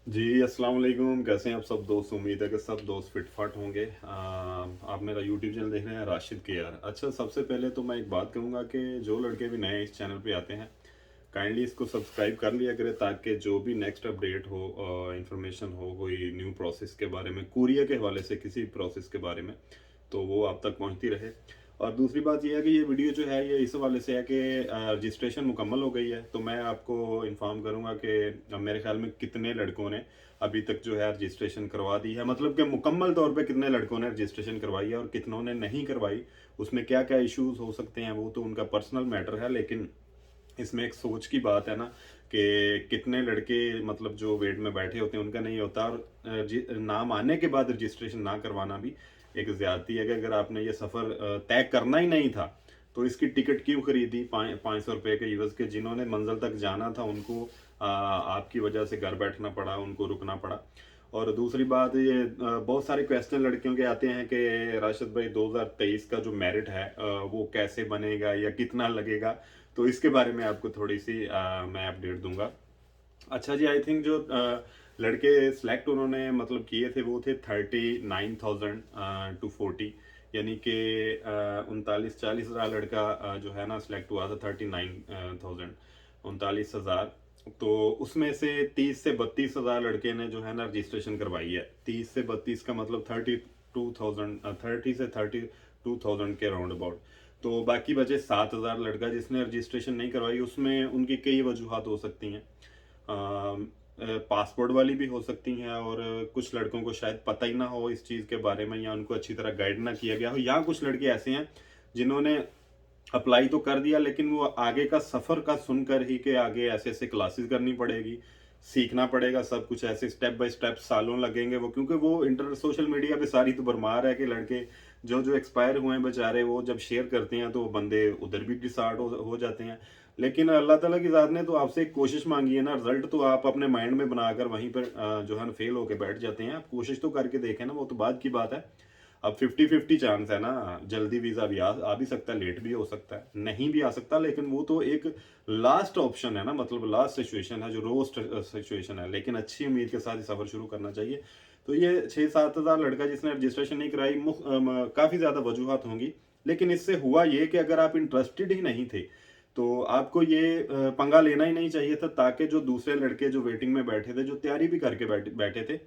जी, अस्सलाम वालेकुम। कैसे हैं आप सब दोस्त? उम्मीद है कि सब दोस्त फिट-फाट होंगे। आप मेरा यूट्यूब चैनल देख रहे हैं राशिद केआर। अच्छा, सबसे पहले तो मैं एक बात कहूँगा कि जो लड़के भी नए इस चैनल पे आते हैं, काइंडली इसको सब्सक्राइब कर लिया करें ताकि जो भी नेक्स्ट अपडेट हो, इन्फॉर्मेशन हो, कोई न्यू प्रोसेस के बारे में, कुरियर के हवाले से किसी प्रोसेस के बारे में, तो वो आप तक पहुँचती रहे। और दूसरी बात ये है कि ये वीडियो जो है ये इस हवाले से है कि रजिस्ट्रेशन मुकम्मल हो गई है, तो मैं आपको इन्फॉर्म करूंगा कि मेरे ख्याल में कितने लड़कों ने अभी तक जो है रजिस्ट्रेशन करवा दी है, मतलब कि मुकम्मल तौर पे कितने लड़कों ने रजिस्ट्रेशन करवाई है और कितनों ने नहीं करवाई। उसमें क्या क्या इश्यूज हो सकते हैं वो तो उनका पर्सनल मैटर है, लेकिन इसमें एक सोच की बात है ना कि कितने लड़के मतलब जो वेट में बैठे होते हैं उनका नहीं होता, और नाम आने के बाद रजिस्ट्रेशन ना करवाना भी एक ज्यादती है कि अगर आपने ये सफ़र तय करना ही नहीं था तो इसकी टिकट क्यों खरीदी 500 रुपये के यूएस के? जिन्होंने मंजिल तक जाना था उनको आपकी वजह से घर बैठना पड़ा, उनको रुकना पड़ा। और दूसरी बात ये बहुत सारे क्वेश्चन लड़कियों के आते हैं कि राशिद भाई 2023 का जो मेरिट है वो कैसे बनेगा या कितना लगेगा, तो इसके बारे में आपको थोड़ी सी मैं अपडेट दूंगा। अच्छा जी, आई थिंक जो लड़के सिलेक्ट उन्होंने मतलब किए थे वो थे 39,000 टू 40, यानी कि 39-40 हज़ार लड़का जो है ना सिलेक्ट हुआ था। 39,000, 39,000। तो उसमें से 30 से 32 हज़ार लड़के ने जो है ना रजिस्ट्रेशन करवाई है। 30 से 32 का मतलब 32,000, 30 से 32,000 के राउंड अबाउट। तो बाकी बचे 7,000 लड़का जिसने रजिस्ट्रेशन नहीं करवाई। उसमें उनकी कई वजूहत हो सकती हैं। पासपोर्ट वाली भी हो सकती हैं, और कुछ लड़कों को शायद पता ही ना हो इस चीज़ के बारे में, या उनको अच्छी तरह गाइड ना किया गया हो, या कुछ लड़के ऐसे हैं जिन्होंने अप्लाई तो कर दिया लेकिन वो आगे का सफ़र का सुनकर ही कि आगे ऐसे ऐसे क्लासेस करनी पड़ेगी, सीखना पड़ेगा सब कुछ, ऐसे स्टेप बाय स्टेप सालों लगेंगे वो, क्योंकि वो इंटर सोशल मीडिया पे सारी तो भरमार है कि लड़के जो जो एक्सपायर हुए हैं बेचारे, वो जब शेयर करते हैं तो बंदे उधर भी डिसार्ड हो जाते हैं। लेकिन अल्लाह ताला की ज़ात ने तो आपसे एक कोशिश मांगी है ना, रिजल्ट तो आप अपने माइंड में बनाकर वहीं पर जो है ना फेल होकर बैठ जाते हैं। आप कोशिश तो करके देखें ना, वो तो बाद की बात है। अब 50-50 चांस है ना, जल्दी वीजा भी आ भी सकता है, लेट भी हो सकता है, नहीं भी आ सकता, लेकिन वो तो एक लास्ट ऑप्शन है ना, मतलब लास्ट सिचुएशन है, जो रोस्ट सिचुएशन है, लेकिन अच्छी उम्मीद के साथ ही सफर शुरू करना चाहिए। तो ये 6-7 हज़ार लड़का जिसने रजिस्ट्रेशन नहीं कराई, काफी ज्यादा वजूहत होंगी, लेकिन इससे हुआ ये कि अगर आप इंटरेस्टेड ही नहीं थे तो आपको ये पंगा लेना ही नहीं चाहिए था, ताकि जो दूसरे लड़के जो वेटिंग में बैठे थे, जो तैयारी भी करके बैठे थे,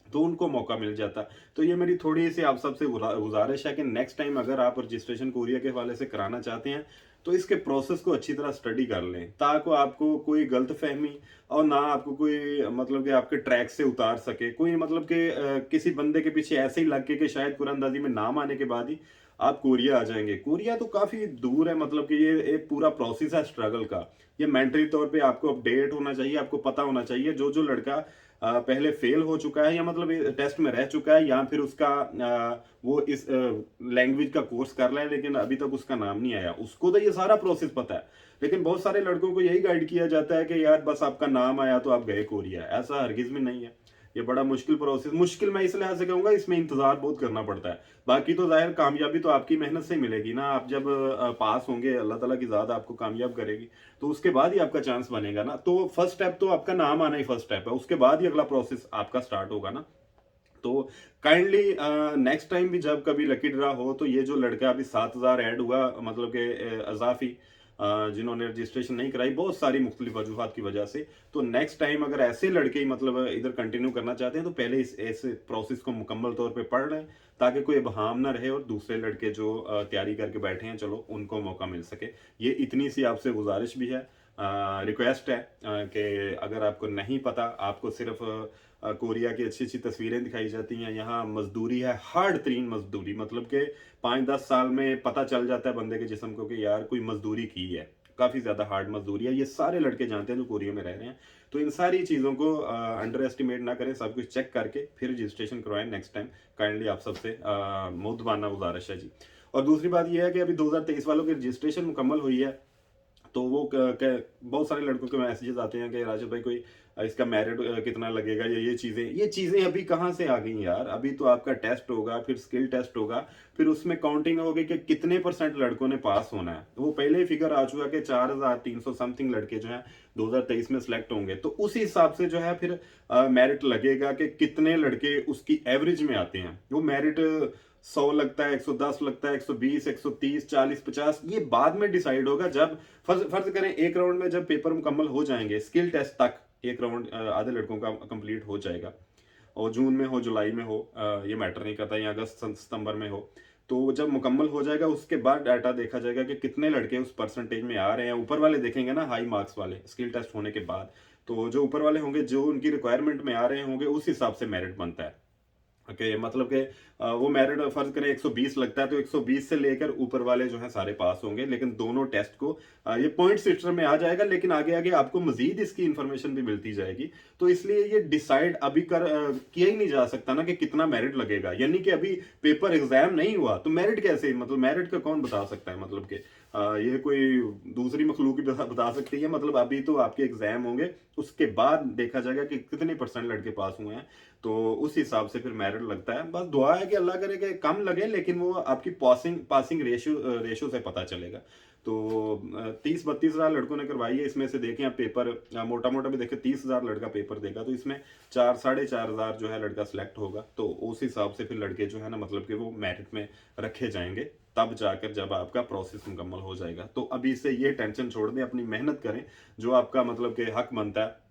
तो उनको मौका मिल जाता। तो ये मेरी थोड़ी सी आप सबसे गुजारिश है कि नेक्स्ट टाइम अगर आप रजिस्ट्रेशन कोरिया के हवाले से कराना चाहते हैं तो इसके प्रोसेस को अच्छी तरह स्टडी कर लें, ताकि आपको कोई गलत फहमी और ना आपको कोई मतलब कि आपके ट्रैक से उतार सके कोई, मतलब कि किसी बंदे के पीछे ऐसे ही लग के शायद कुरंदाजी में नाम आने के बाद ही आप कोरिया आ जाएंगे। कोरिया तो काफी दूर है, मतलब कि ये एक पूरा प्रोसेस है स्ट्रगल का। ये मेंटली तौर पे आपको अपडेट होना चाहिए, आपको पता होना चाहिए जो जो लड़का पहले फेल हो चुका है, या मतलब टेस्ट में रह चुका है, या फिर उसका वो इस लैंग्वेज का कोर्स कर रहा है लेकिन अभी तक उसका नाम नहीं आया, उसको तो ये सारा प्रोसेस पता है। लेकिन बहुत सारे लड़कों को यही गाइड किया जाता है कि यार बस आपका नाम आया तो आप गए कोरिया। ऐसा हरगिज में नहीं है। ये बड़ा मुश्किल प्रोसेस, मुश्किल मैं इस लिहाज से कहूंगा, इसमें इंतजार बहुत करना पड़ता है। बाकी तो जाहिर कामयाबी तो आपकी मेहनत से मिलेगी ना, आप जब पास होंगे अल्लाह ताला की ज़ात आपको कामयाब करेगी, तो उसके बाद ही आपका चांस बनेगा ना। तो फर्स्ट स्टेप तो आपका नाम आना ही फर्स्ट स्टेप है, उसके बाद ही अगला प्रोसेस आपका स्टार्ट होगा ना। तो काइंडली नेक्स्ट टाइम भी जब कभी लकी ड्रा हो तो ये जो लड़का अभी 7,000 ऐड हुआ, मतलब कि अजाफी जिन्होंने रजिस्ट्रेशन नहीं कराई बहुत सारी मुख्तलिफ वजूहत की वजह से, तो नेक्स्ट टाइम अगर ऐसे लड़के ही मतलब इधर कंटिन्यू करना चाहते हैं तो पहले इस ऐसे प्रोसेस को मुकम्मल तौर पे पढ़ लें, ताकि कोई बहाम ना रहे और दूसरे लड़के जो तैयारी करके बैठे हैं चलो उनको मौका मिल सके। ये इतनी सी आपसे गुजारिश भी है, रिक्वेस्ट है कि अगर आपको नहीं पता, आपको सिर्फ कोरिया की अच्छी अच्छी तस्वीरें दिखाई जाती हैं, यहाँ मजदूरी है, हार्ड तरीन मजदूरी, मतलब कि 5-10 साल में पता चल जाता है बंदे के जिस्म को कि यार कोई मजदूरी की है, काफ़ी ज़्यादा हार्ड मजदूरी है। ये सारे लड़के जानते हैं जो कोरिया में रह रहे हैं। तो इन सारी चीज़ों को अंडर एस्टिमेट ना करें, सब कुछ चेक करके फिर रजिस्ट्रेशन करवाएं नेक्स्ट टाइम। काइंडली आप सबसे मुद्दबाना गुजारिश है जी। और दूसरी बात यह है कि अभी 2023 वालों की रजिस्ट्रेशन मुकम्मल हुई है, तो वो बहुत सारे लड़कों के मैसेजेस आते हैं कि राजू भाई कोई इसका मेरिट कितना लगेगा, या ये चीज़ें अभी कहाँ से आ गई यार। अभी तो आपका टेस्ट होगा, फिर स्किल टेस्ट होगा, फिर उसमें काउंटिंग होगी कि कितने परसेंट लड़कों ने पास होना है। वो पहले ही फिगर आ चुका कि 4300 समथिंग लड़के जो हैं 2023 में सिलेक्ट होंगे। तो उस हिसाब से जो है फिर मेरिट लगेगा कि कितने लड़के उसकी एवरेज में आते हैं। वो मेरिट 100 लगता है, 110 लगता है, 120, 130, 40, 50, ये बाद में डिसाइड होगा जब फर्ज करें एक राउंड में जब पेपर मुकम्मल हो जाएंगे, स्किल टेस्ट तक एक राउंड आधे लड़कों का कंप्लीट हो जाएगा, और जून में हो, जुलाई में हो, ये मैटर नहीं करता, या अगस्त सितंबर में हो। तो जब मुकम्मल हो जाएगा उसके बाद डाटा देखा जाएगा कि कितने लड़के उस परसेंटेज में आ रहे हैं। ऊपर वाले देखेंगे ना, हाई मार्क्स वाले स्किल टेस्ट होने के बाद। तो जो ऊपर वाले होंगे, जो उनकी रिक्वायरमेंट में आ रहे होंगे, उस हिसाब से मेरिट बनता है। ओके, मतलब कि वो मेरिट फर्ज करें 120 लगता है, तो 120 से लेकर ऊपर वाले जो है सारे पास होंगे। लेकिन दोनों टेस्ट को ये पॉइंट सिस्टम में आ जाएगा, लेकिन आगे आगे आपको मजीद इसकी इंफॉर्मेशन भी मिलती जाएगी। तो इसलिए ये डिसाइड अभी किया ही नहीं जा सकता ना कि कितना मेरिट लगेगा। यानी कि अभी पेपर एग्जाम नहीं हुआ तो मेरिट कैसे, मतलब मेरिट का कौन बता सकता है, मतलब कि ये कोई दूसरी मखलूक ही बता सकती है। मतलब अभी तो आपके एग्जाम होंगे, उसके बाद देखा जाएगा कि कितने परसेंट लड़के पास हुए हैं, तो उस हिसाब से फिर मेरिट लगता है। बस दुआ है कि अल्लाह करे कि कम लगे, लेकिन वो आपकी पासिंग रेशो से पता चलेगा। तो 30-32 हज़ार लड़कों ने करवाई है, इसमें से देखें आप पेपर मोटा मोटा भी देखें 30 हज़ार लड़का पेपर देगा, तो इसमें 4-4.5 हज़ार जो है लड़का सिलेक्ट होगा। तो उस हिसाब से फिर लड़के जो है ना, मतलब कि वो मेरिट में रखे जाएंगे, तब जाकर जब आपका प्रोसेस मुकम्मल हो जाएगा। तो अभी से ये टेंशन छोड़ दें, अपनी मेहनत करें, जो आपका मतलब कि हक बनता है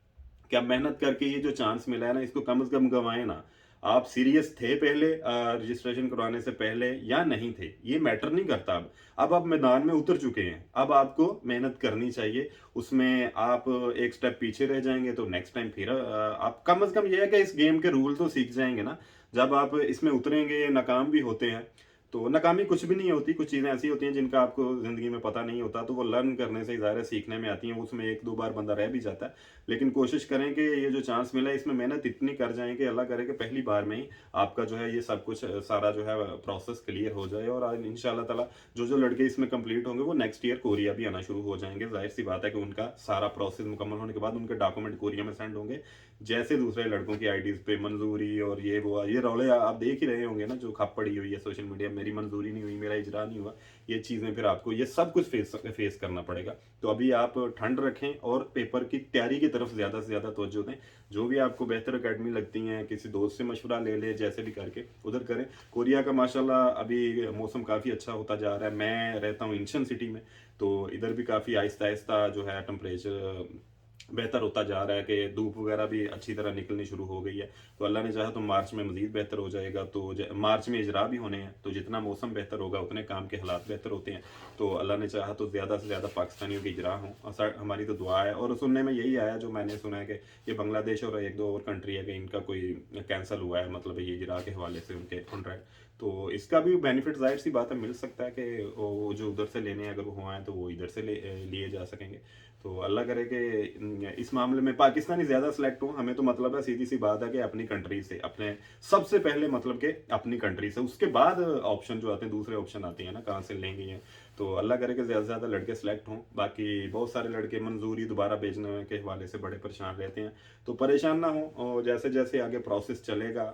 कि आप मेहनत करके ये जो चांस मिला है ना, इसको कम से कम गंवाएं ना। आप सीरियस थे पहले रजिस्ट्रेशन करवाने से पहले या नहीं थे, ये मैटर नहीं करता। अब आप मैदान में उतर चुके हैं, अब आपको मेहनत करनी चाहिए। उसमें आप एक स्टेप पीछे रह जाएंगे तो नेक्स्ट टाइम फिर आप कम से कम ये है कि इस गेम के रूल तो सीख जाएंगे ना। जब आप इसमें उतरेंगे, नाकाम भी होते हैं, तो नाकामी कुछ भी नहीं होती, कुछ चीज़ें ऐसी होती हैं जिनका आपको ज़िंदगी में पता नहीं होता, तो वो लर्न करने से ज़ाहिर है सीखने में आती हैं। उसमें 1-2 बार बंदा रह भी जाता है, लेकिन कोशिश करें कि ये जो चांस मिला है इसमें मेहनत इतनी कर जाएं कि अल्लाह करे कि पहली बार में ही आपका जो है ये सब कुछ सारा जो है प्रोसेस क्लियर हो जाए। और इंशाल्लाह ताला जो जो लड़के इसमें कंप्लीट होंगे वो नेक्स्ट ईयर कोरिया भी आना शुरू हो जाएंगे। जाहिर सी बात है कि उनका सारा प्रोसेस मुकम्मल होने के बाद उनके डॉक्यूमेंट कोरिया में सेंड होंगे, जैसे दूसरे लड़कों की आईडीज पे मंजूरी और ये वो ये रौले आप देख ही रहे होंगे ना, जो खप पड़ी हुई है सोशल मीडिया, मेरी मंजूरी नहीं हुई, मेरा इजरा नहीं हुआ, ये चीज़ें फिर आपको ये सब कुछ फेस करना पड़ेगा। तो अभी आप ठंड रखें और पेपर की तैयारी की तरफ ज़्यादा से ज़्यादा तवज्जो दें। जो भी आपको बेहतर अकेडमी लगती हैं, किसी दोस्त से मशवरा ले ले, जैसे भी करके उधर करें। कोरिया का माशाल्लाह अभी मौसम काफ़ी अच्छा होता जा रहा है। मैं रहता हूँ इंशन सिटी में, तो इधर भी काफ़ी आहिस्ता आहिस्ता जो है टेम्परेचर बेहतर होता जा रहा है, कि धूप वगैरह भी अच्छी तरह निकलनी शुरू हो गई है। तो अल्लाह ने चाहा तो मार्च में मज़ीद बेहतर हो जाएगा। तो मार्च में इजरा भी होने हैं, तो जितना मौसम बेहतर होगा उतने काम के हालात बेहतर होते हैं। तो अल्लाह ने चाहा तो ज़्यादा से ज़्यादा पाकिस्तानियों की इजरा हों, और हमारी तो दुआ है। और सुनने में यही आया, जो मैंने सुना है कि ये बांग्लादेश और 1-2 और कंट्री है कि इनका कोई कैंसिल हुआ है, मतलब ये इजरा के हवाले से उनके कॉन्ट्रैक्ट। तो इसका भी बेनिफिट जाहिर सी बात है मिल सकता है कि वो जो उधर से लेने अगर वो हुआ है तो वो इधर से लिए जा सकेंगे। तो अल्लाह करे कि इस मामले में पाकिस्तानी ज़्यादा सिलेक्ट हो। हमें तो मतलब है, सीधी सी बात है कि अपनी कंट्री से, अपने सबसे पहले मतलब कि अपनी कंट्री से, उसके बाद ऑप्शन जो आते हैं, दूसरे ऑप्शन आते हैं ना, कहाँ से लेंगे ये। तो अल्लाह करे कि ज़्यादा से ज़्यादा लड़के सिलेक्ट हों। बाकी बहुत सारे लड़के मंजूरी दोबारा भेजने के हवाले से बड़े परेशान रहते हैं, तो परेशान ना हो। और जैसे जैसे आगे प्रोसेस चलेगा,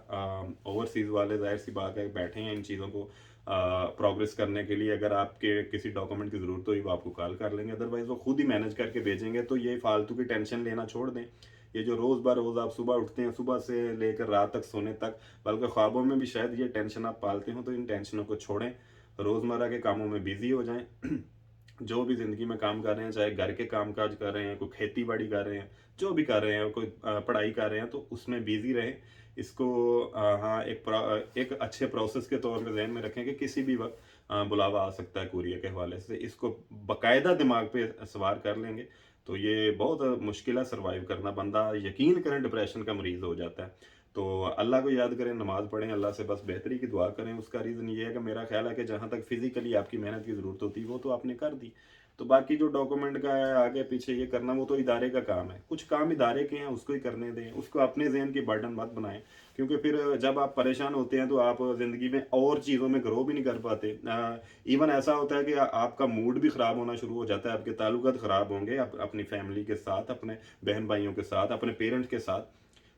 ओवरसीज़ वाले जाहिर सी बात है बैठे हैं इन चीज़ों को प्रोग्रेस करने के लिए। अगर आपके किसी डॉक्यूमेंट की ज़रूरत हुई वो आपको कॉल कर लेंगे, अदरवाइज़ वो खुद ही मैनेज करके भेजेंगे। तो ये फालतू की टेंशन लेना छोड़ दें। ये जो रोज़ ब रोज़ आप सुबह उठते हैं, सुबह से लेकर रात तक सोने तक, बल्कि ख्वाबों में भी शायद ये टेंशन आप पालते हो, तो इन टेंशनों को छोड़ें, रोज़मर्रा के कामों में बिजी हो जाएं। जो भी ज़िंदगी में काम कर रहे हैं, चाहे घर के काम काज कर रहे हैं, कोई खेती बाड़ी कर रहे हैं, जो भी कर रहे हैं, कोई पढ़ाई कर रहे हैं, तो उसमें बिजी रहें। इसको हाँ एक अच्छे प्रोसेस के तौर पे ज़हन में रखें कि किसी भी वक्त बुलावा आ सकता है कोरिया के हवाले से। इसको बाकायदा दिमाग पे सवार कर लेंगे तो ये बहुत मुश्किल है सर्वाइव करना। बंदा यकीन करें डिप्रेशन का मरीज़ हो जाता है। तो अल्लाह को याद करें, नमाज़ पढ़ें, अल्लाह से बस बेहतरी की दुआ करें। उसका रीज़न ये है कि मेरा ख़्याल है कि जहाँ तक फ़िज़िकली आपकी मेहनत की ज़रूरत होती है वो तो आपने कर दी। तो बाकी जो डॉक्यूमेंट का है आगे पीछे ये करना, वो तो इदारे का काम है। कुछ काम इदारे के हैं, उसको ही करने दें, उसको अपने जहन की बर्डन मत बनाएं, क्योंकि फिर जब आप परेशान होते हैं तो आप ज़िंदगी में और चीज़ों में ग्रो भी नहीं कर पाते। इवन ऐसा होता है कि आपका मूड भी ख़राब होना शुरू हो जाता है, आपके ताल्लुकात ख़राब होंगे अपनी फैमिली के साथ, अपने बहन भाइयों के साथ, अपने पेरेंट्स के साथ।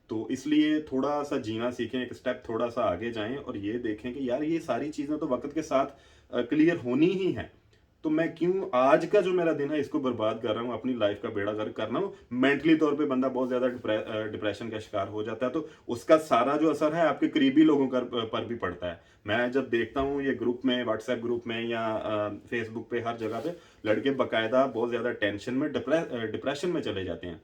तो इसलिए थोड़ा सा जीना सीखें, एक स्टेप थोड़ा सा आगे जाएं और ये देखें कि यार ये सारी चीज़ें तो वक्त के साथ क्लियर होनी ही है। तो मैं क्यों आज का जो मेरा दिन है इसको बर्बाद कर रहा हूँ, अपनी लाइफ का बेड़ा गर्क कर रहा हूँ। मेंटली तौर पे बंदा बहुत ज्यादा डिप्रेशन का शिकार हो जाता है, तो उसका सारा जो असर है आपके करीबी लोगों पर भी पड़ता है। मैं जब देखता हूँ ये ग्रुप में, व्हाट्सएप ग्रुप में या फेसबुक पे, हर जगह पे लड़के बकायदा बहुत ज्यादा टेंशन में, डिप्रेशन में चले जाते हैं।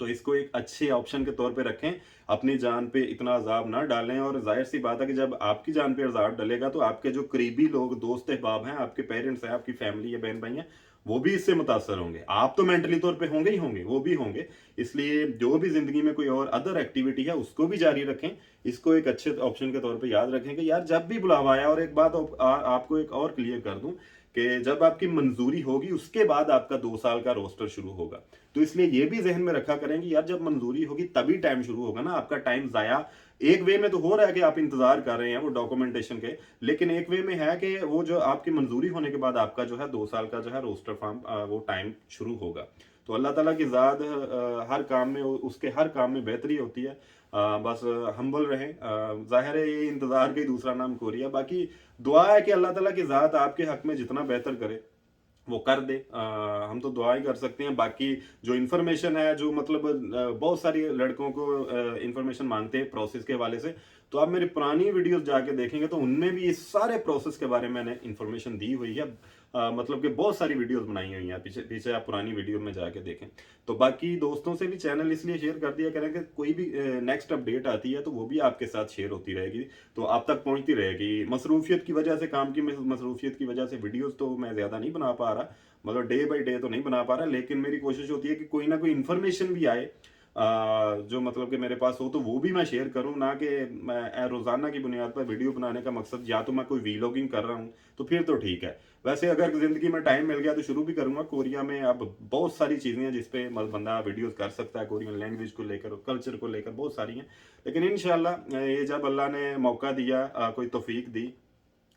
तो इसको एक अच्छे ऑप्शन के तौर पे रखें, अपनी जान पे इतना अजाब ना डालें। और जाहिर सी बात है कि जब आपकी जान पे अजाब डलेगा तो आपके जो करीबी लोग, दोस्त अहबाब हैं, आपके पेरेंट्स हैं, आपकी फैमिली या बहन भाई हैं, वो भी इससे मुतासर होंगे। आप तो मेंटली तौर पे होंगे ही होंगे, वो भी होंगे। इसलिए जो भी जिंदगी में कोई और अदर एक्टिविटी है उसको भी जारी रखें। इसको एक अच्छे ऑप्शन के तौर पे याद रखें कि यार जब भी बुलावा आया, और एक बात आपको एक और क्लियर कर दूं कि जब आपकी मंजूरी होगी उसके बाद आपका 2 साल का रोस्टर शुरू होगा। तो इसलिए ये भी जहन में रखा करें कि यार जब मंजूरी होगी तभी टाइम शुरू होगा ना। आपका टाइम जाया एक वे में तो हो रहा है कि आप इंतजार कर रहे हैं वो डॉक्यूमेंटेशन के, लेकिन एक वे में है कि वो जो आपकी मंजूरी होने के बाद आपका जो है 2 साल का जो है रोस्टर फॉर्म वो टाइम शुरू होगा। तो अल्लाह ताला की ज़ात हर काम में, उसके हर काम में बेहतरी होती है। बस हम्बल रहें। जाहिर है ये इंतज़ार का ही दूसरा नाम कोरिया। बाकी दुआ है कि अल्लाह ताला की ज़ात आपके हक में जितना बेहतर करे वो कर दे। हम तो दुआ ही कर सकते हैं। बाकी जो इन्फॉर्मेशन है, जो मतलब बहुत सारी लड़कों को इन्फॉर्मेशन मांगते हैं प्रोसेस के हवाले से, तो आप मेरी पुरानी वीडियोस जाके देखेंगे तो उनमें भी इस सारे प्रोसेस के बारे में मैंने इन्फॉर्मेशन दी हुई है। मतलब कि बहुत सारी वीडियोस बनाई हुई हैं, पीछे पीछे आप पुरानी वीडियो में जाके देखें। तो बाकी दोस्तों से भी चैनल इसलिए शेयर कर दिया करें कि कोई भी नेक्स्ट अपडेट आती है तो वो भी आपके साथ शेयर होती रहेगी, तो आप तक पहुंचती रहेगी। मसरूफियत की वजह से, काम की मसरूफियत की वजह से वीडियोस तो मैं ज़्यादा नहीं बना पा रहा, मतलब डे बाई डे तो नहीं बना पा रहा, लेकिन मेरी कोशिश होती है कि कोई ना कोई इन्फॉर्मेशन भी आए जो मतलब कि मेरे पास हो तो वो भी मैं शेयर करूं। ना कि मैं रोज़ाना की बुनियाद पर वीडियो बनाने का मकसद या तो मैं कोई वीलॉगिंग कर रहा हूं तो फिर तो ठीक है। वैसे अगर ज़िंदगी में टाइम मिल गया तो शुरू भी करूंगा। कोरिया में अब बहुत सारी चीज़ें हैं जिसपे बंदा वीडियोस कर सकता है, कोरियन लैंग्वेज को लेकर, कल्चर को लेकर बहुत सारी हैं। लेकिन इंशाल्लाह ये जब अल्लाह ने मौका दिया, कोई तौफीक दी,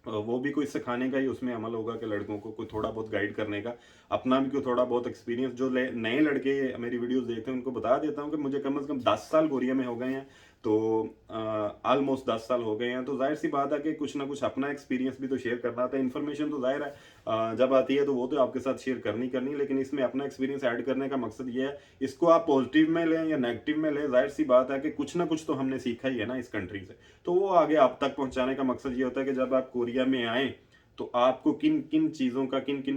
वो भी कोई सिखाने का ही उसमें अमल होगा कि लड़कों को कोई थोड़ा बहुत गाइड करने का, अपना भी कोई थोड़ा बहुत एक्सपीरियंस। जो नए लड़के मेरी वीडियोस देखते हैं उनको बता देता हूँ कि मुझे कम से कम 10 साल कोरिया में हो गए हैं, तो ऑलमोस्ट 10 साल हो गए हैं। तो जाहिर सी बात है कि कुछ ना कुछ अपना एक्सपीरियंस भी तो शेयर करना था। इन्फॉर्मेशन तो जाहिर है जब आती है तो वो तो आपके साथ शेयर करनी, लेकिन इसमें अपना एक्सपीरियंस ऐड करने का मकसद ये है। इसको आप पॉजिटिव में लें या नेगेटिव में लें, जाहिर सी बात है कि कुछ ना कुछ तो हमने सीखा ही है ना इस कंट्री से, तो वो आगे आप तक पहुंचाने का मकसद ये होता है कि जब आप कोरिया में आए तो आपको किन किन चीज़ों का, किन किन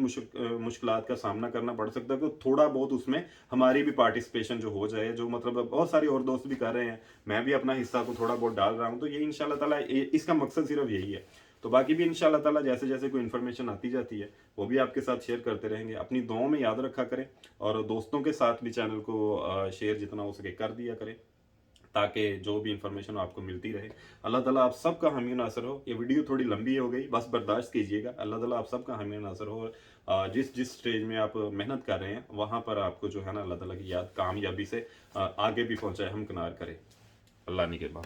मुश्किलात का सामना करना पड़ सकता है, तो थोड़ा बहुत उसमें हमारी भी पार्टिसिपेशन जो हो जाए, जो मतलब बहुत सारे और दोस्त भी कर रहे हैं, मैं भी अपना हिस्सा को थोड़ा बहुत डाल रहा हूँ। तो ये इंशाल्लाह ताला इसका मकसद सिर्फ यही है। तो बाकी भी इंशाल्लाह ताला जैसे जैसे कोई इन्फॉर्मेशन आती जाती है वो भी आपके साथ शेयर करते रहेंगे। अपनी दुआओं में याद रखा करें और दोस्तों के साथ भी चैनल को शेयर जितना हो सके कर दिया करें, ताकि जो भी इंफॉर्मेशन आपको मिलती रहे। अल्लाह ताला आप सबका हामी नासर हो। ये वीडियो थोड़ी लंबी हो गई, बस बर्दाश्त कीजिएगा। अल्लाह ताला आप सबका हामी नासर हो। जिस जिस स्टेज में आप मेहनत कर रहे हैं वहाँ पर आपको जो है ना अल्लाह ताला की याद कामयाबी से आगे भी पहुँचाए, हमकिनार करे। अल्लाह निगहबान।